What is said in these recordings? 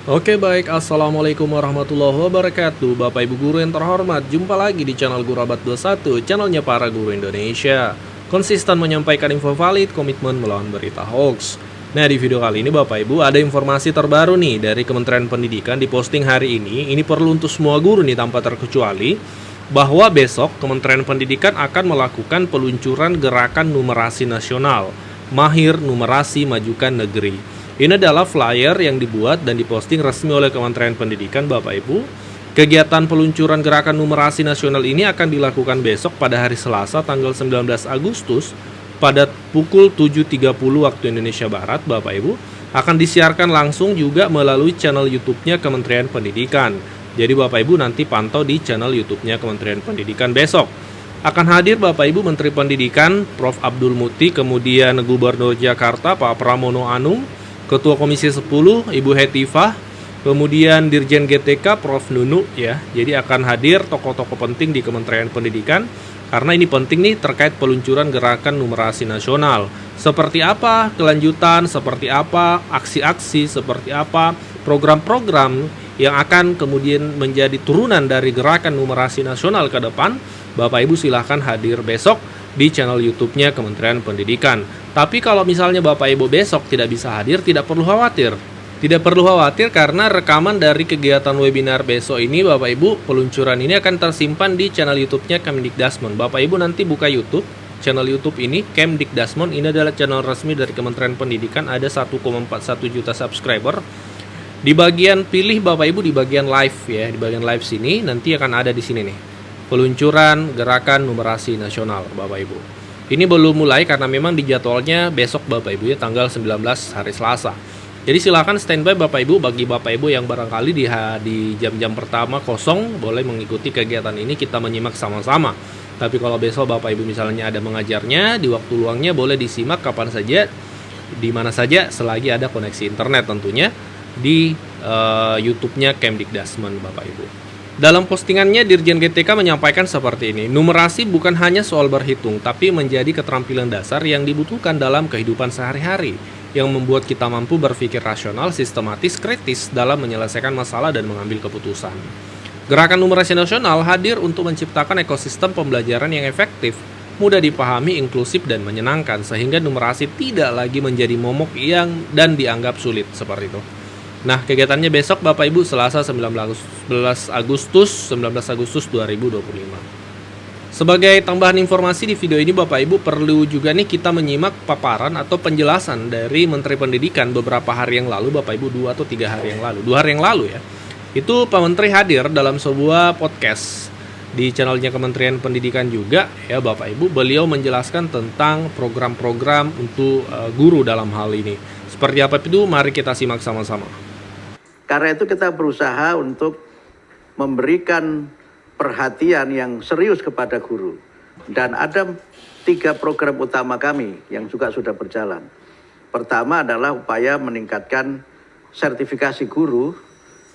Oke baik, Assalamualaikum warahmatullahi wabarakatuh. Bapak Ibu Guru yang terhormat, jumpa lagi di channel Guru Abad 21, channelnya para guru Indonesia. Konsisten menyampaikan info valid, komitmen melawan berita hoax. Nah, di video kali ini Bapak Ibu ada informasi terbaru nih dari Kementerian Pendidikan di posting hari ini perlu untuk semua guru nih tanpa terkecuali, bahwa besok Kementerian Pendidikan akan melakukan peluncuran gerakan numerasi nasional, Mahir Numerasi Majukan Negeri. Ini adalah flyer yang dibuat dan diposting resmi oleh Kementerian Pendidikan, Bapak Ibu. Kegiatan peluncuran gerakan numerasi nasional ini akan dilakukan besok pada hari Selasa tanggal 19 Agustus pada pukul 7.30 waktu Indonesia Barat, Bapak Ibu. Akan disiarkan langsung juga melalui channel YouTube-nya Kementerian Pendidikan. Jadi Bapak Ibu nanti pantau di channel YouTube-nya Kementerian Pendidikan besok. Akan hadir Bapak Ibu Menteri Pendidikan Prof. Abdul Muti, kemudian Gubernur Jakarta Pak Pramono Anung, Ketua Komisi 10 Ibu Hetifah, kemudian Dirjen GTK Prof. Nunu ya. Jadi akan hadir tokoh-tokoh penting di Kementerian Pendidikan karena ini penting nih terkait peluncuran gerakan numerasi nasional. Seperti apa kelanjutan, seperti apa aksi-aksi, seperti apa program-program yang akan kemudian menjadi turunan dari gerakan numerasi nasional ke depan. Bapak Ibu silahkan hadir besok di channel YouTube-nya Kementerian Pendidikan. Tapi kalau misalnya Bapak Ibu besok tidak bisa hadir, tidak perlu khawatir. Tidak perlu khawatir karena rekaman dari kegiatan webinar besok ini Bapak Ibu, peluncuran ini akan tersimpan di channel YouTube-nya Kemdikdasmen. Bapak Ibu nanti buka YouTube, channel YouTube ini Kemdikdasmen, ini adalah channel resmi dari Kementerian Pendidikan, ada 1,41 juta subscriber. Di bagian pilih Bapak Ibu di bagian live ya, di bagian live sini nanti akan ada di sini nih. Peluncuran gerakan numerasi nasional Bapak Ibu. Ini belum mulai karena memang di jadwalnya besok Bapak Ibu ya tanggal 19 hari Selasa. Jadi silakan standby Bapak Ibu bagi Bapak Ibu yang barangkali di jam-jam pertama kosong boleh mengikuti kegiatan ini, kita menyimak sama-sama. Tapi kalau besok Bapak Ibu misalnya ada mengajarnya di waktu luangnya boleh disimak kapan saja, di mana saja selagi ada koneksi internet tentunya di YouTube-nya Kemdikdasmen Bapak Ibu. Dalam postingannya, Dirjen GTK menyampaikan seperti ini, numerasi bukan hanya soal berhitung, tapi menjadi keterampilan dasar yang dibutuhkan dalam kehidupan sehari-hari, yang membuat kita mampu berpikir rasional, sistematis, kritis dalam menyelesaikan masalah dan mengambil keputusan. Gerakan numerasi nasional hadir untuk menciptakan ekosistem pembelajaran yang efektif, mudah dipahami, inklusif, dan menyenangkan, sehingga numerasi tidak lagi menjadi momok dan dianggap sulit, seperti itu. Nah, kegiatannya besok Bapak Ibu Selasa 19 Agustus 2025. Sebagai tambahan informasi di video ini Bapak Ibu perlu juga nih kita menyimak paparan atau penjelasan dari Menteri Pendidikan beberapa hari yang lalu Bapak Ibu, 2 atau 3 hari yang lalu. 2 hari yang lalu ya. Itu Pak Menteri hadir dalam sebuah podcast di channelnya Kementerian Pendidikan juga ya Bapak Ibu. Beliau menjelaskan tentang program-program untuk guru dalam hal ini. Seperti apa itu? Mari kita simak sama-sama. Karena itu kita berusaha untuk memberikan perhatian yang serius kepada guru. Dan ada 3 program utama kami yang juga sudah berjalan. Pertama adalah upaya meningkatkan sertifikasi guru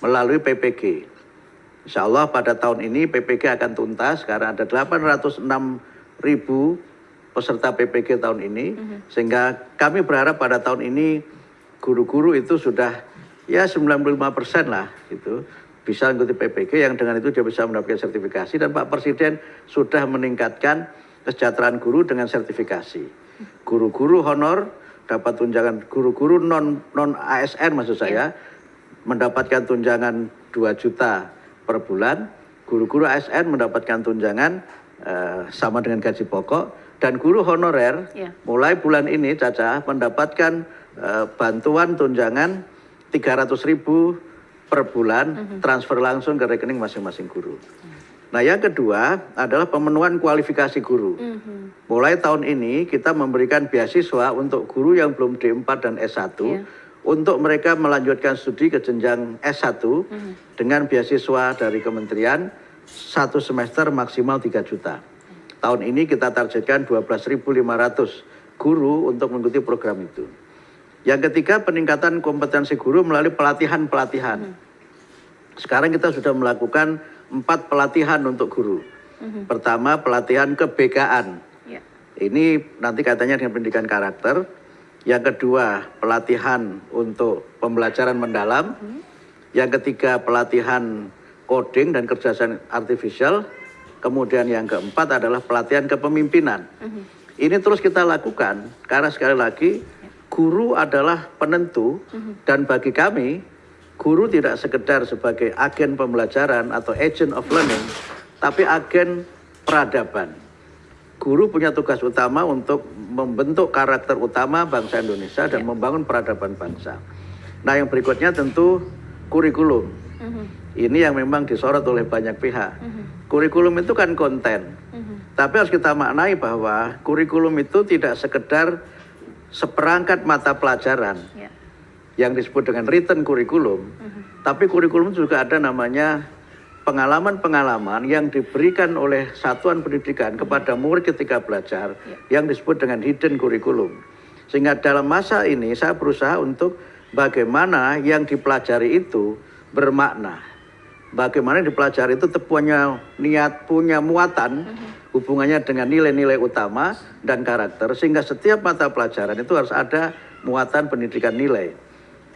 melalui PPG. Insya Allah pada tahun ini PPG akan tuntas karena ada 806.000 peserta PPG tahun ini. Sehingga kami berharap pada tahun ini guru-guru itu sudah ya 95% lah gitu bisa mengikuti PPG, yang dengan itu dia bisa mendapatkan sertifikasi, dan Pak Presiden sudah meningkatkan kesejahteraan guru dengan sertifikasi. Guru-guru honor dapat tunjangan, guru-guru non ASN maksud saya mendapatkan tunjangan 2 juta per bulan, guru-guru ASN mendapatkan tunjangan sama dengan gaji pokok, dan guru honorer mulai bulan ini Caca mendapatkan bantuan tunjangan 300.000 per bulan transfer langsung ke rekening masing-masing guru. Nah, yang kedua adalah pemenuhan kualifikasi guru. Mulai tahun ini kita memberikan beasiswa untuk guru yang belum D4 dan S1 untuk mereka melanjutkan studi ke jenjang S1 dengan beasiswa dari kementerian 1 semester maksimal 3 juta. Tahun ini kita targetkan 12.500 guru untuk mengikuti program itu. Yang ketiga, peningkatan kompetensi guru melalui pelatihan-pelatihan. Sekarang kita sudah melakukan 4 pelatihan untuk guru. Pertama, pelatihan ke-BK-an. Ini nanti katanya dengan pendidikan karakter. Yang kedua, pelatihan untuk pembelajaran mendalam. Yang ketiga pelatihan coding dan kecerdasan artifisial. Kemudian yang keempat adalah pelatihan kepemimpinan. Ini terus kita lakukan karena sekali lagi guru adalah penentu dan bagi kami guru tidak sekedar sebagai agen pembelajaran atau agent of learning, tapi agen peradaban. Guru punya tugas utama untuk membentuk karakter utama bangsa Indonesia dan membangun peradaban bangsa. Nah yang berikutnya tentu kurikulum. Ini yang memang disorot oleh banyak pihak. Kurikulum itu kan konten. Tapi harus kita maknai bahwa kurikulum itu tidak sekedar seperangkat mata pelajaran yang disebut dengan written kurikulum. Tapi kurikulum juga ada namanya pengalaman-pengalaman yang diberikan oleh satuan pendidikan kepada murid ketika belajar yang disebut dengan hidden kurikulum. Sehingga dalam masa ini saya berusaha untuk bagaimana yang dipelajari itu bermakna. Bagaimana yang dipelajari itu punya niat, punya muatan hubungannya dengan nilai-nilai utama dan karakter. Sehingga setiap mata pelajaran itu harus ada muatan pendidikan nilai.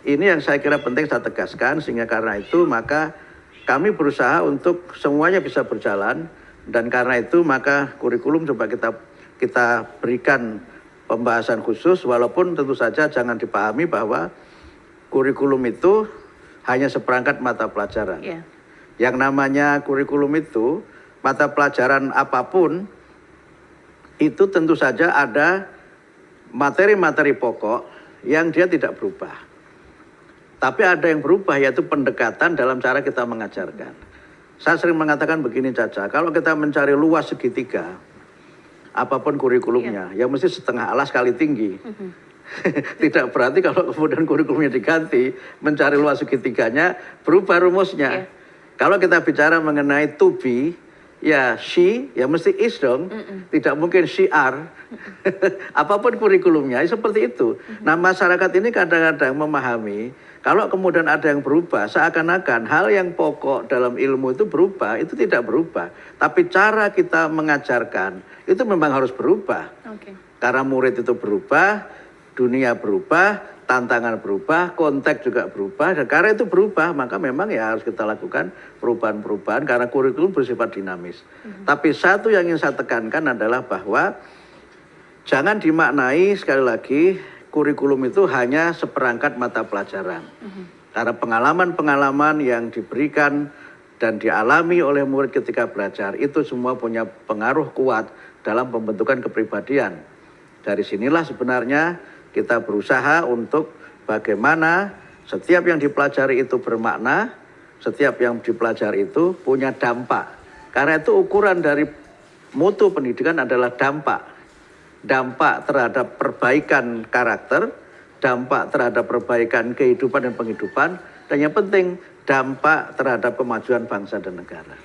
Ini yang saya kira penting saya tegaskan sehingga karena itu maka kami berusaha untuk semuanya bisa berjalan dan karena itu maka kurikulum coba kita berikan pembahasan khusus walaupun tentu saja jangan dipahami bahwa kurikulum itu hanya seperangkat mata pelajaran. Yang namanya kurikulum itu mata pelajaran apapun itu tentu saja ada materi-materi pokok yang dia tidak berubah. Tapi ada yang berubah yaitu pendekatan dalam cara kita mengajarkan. Saya sering mengatakan begini Caca, kalau kita mencari luas segitiga, apapun kurikulumnya, ya mesti setengah alas kali tinggi. Tidak berarti kalau kemudian kurikulumnya diganti, mencari luas segitiganya, berubah rumusnya. Kalau kita bicara mengenai to be, ya she, ya mesti is dong. Tidak mungkin she are. Apapun kurikulumnya, seperti itu. Nah masyarakat ini kadang-kadang memahami, kalau kemudian ada yang berubah, seakan-akan hal yang pokok dalam ilmu itu berubah, itu tidak berubah. Tapi cara kita mengajarkan, itu memang harus berubah. Karena murid itu berubah, dunia berubah, tantangan berubah, konteks juga berubah. Dan karena itu berubah, maka memang ya harus kita lakukan perubahan-perubahan karena kurikulum bersifat dinamis. Tapi satu yang ingin saya tekankan adalah bahwa jangan dimaknai sekali lagi kurikulum itu hanya seperangkat mata pelajaran. Karena pengalaman-pengalaman yang diberikan dan dialami oleh murid ketika belajar itu semua punya pengaruh kuat dalam pembentukan kepribadian. Dari sinilah sebenarnya kita berusaha untuk bagaimana setiap yang dipelajari itu bermakna, setiap yang dipelajari itu punya dampak. Karena itu ukuran dari mutu pendidikan adalah dampak. Dampak terhadap perbaikan karakter, dampak terhadap perbaikan kehidupan dan penghidupan, dan yang penting dampak terhadap kemajuan bangsa dan negara.